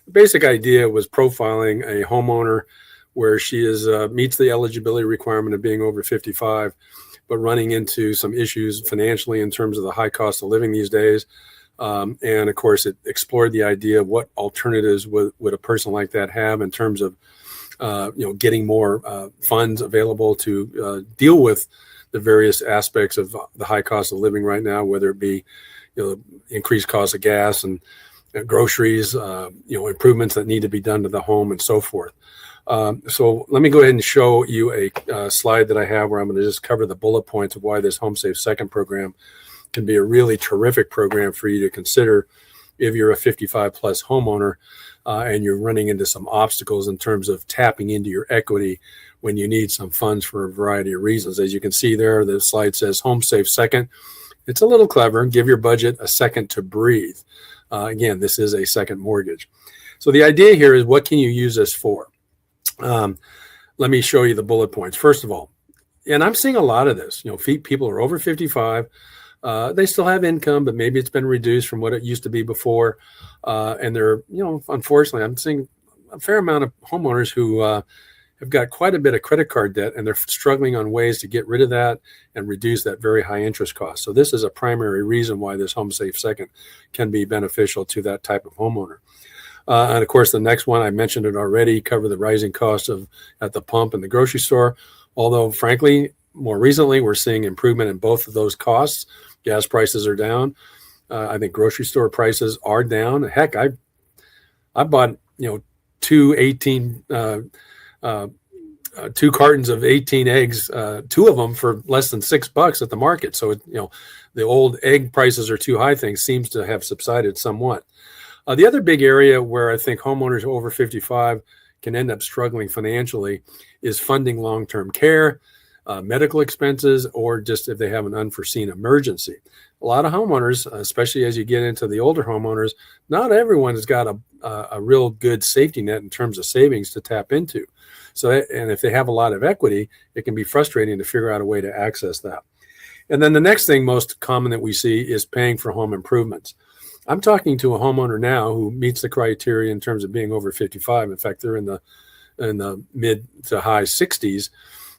The basic idea was profiling a homeowner where she is meets the eligibility requirement of being over 55, but running into some issues financially in terms of the high cost of living these days. And of course, it explored the idea of what alternatives would a person like that have in terms of getting more funds available to deal with the various aspects of the high cost of living right now, whether it be increased cost of gas and groceries, improvements that need to be done to the home and so forth. So let me go ahead and show you a slide that I have where I'm going to just cover the bullet points of why this HomeSafe Second program can be a really terrific program for you to consider if you're a 55 plus homeowner and you're running into some obstacles in terms of tapping into your equity when you need some funds for a variety of reasons. As you can see there, the slide says HomeSafe Second. It's a little clever. Give your budget a second to breathe. Again, this is a second mortgage. So the idea here is, what can you use this for? Let me show you the bullet points. First of all, and I'm seeing a lot of this, people are over 55. They still have income, but maybe it's been reduced from what it used to be before. And they're, unfortunately, I'm seeing a fair amount of homeowners who have got quite a bit of credit card debt, and they're struggling on ways to get rid of that and reduce that very high interest cost. So this is a primary reason why this HomeSafe Second can be beneficial to that type of homeowner. And of course, the next one, I mentioned it already, cover the rising costs at the pump and the grocery store. Although, frankly, more recently, we're seeing improvement in both of those costs. Gas prices are down. I think grocery store prices are down. Heck, I bought two cartons of 18 eggs, two of them for less than $6 at the market. So the old egg prices are too high thing seems to have subsided somewhat. The other big area where I think homeowners over 55 can end up struggling financially is funding long-term care, medical expenses, or just if they have an unforeseen emergency. A lot of homeowners, especially as you get into the older homeowners, not everyone has got a real good safety net in terms of savings to tap into. So, and if they have a lot of equity, it can be frustrating to figure out a way to access that. And then the next thing most common that we see is paying for home improvements. I'm talking to a homeowner now who meets the criteria in terms of being over 55. In fact, they're in the mid to high 60s,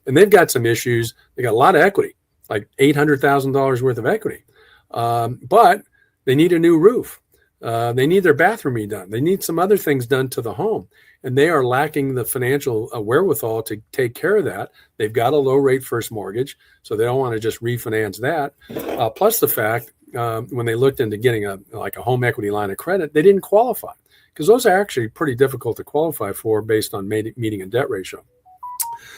and they've got some issues. They got a lot of equity, like $800,000 worth of equity, but they need a new roof. They need their bathroom redone. They need some other things done to the home, and they are lacking the financial wherewithal to take care of that. They've got a low rate first mortgage, so they don't want to just refinance that. Plus the fact, when they looked into getting a home equity line of credit, they didn't qualify, because those are actually pretty difficult to qualify for based on meeting a debt ratio.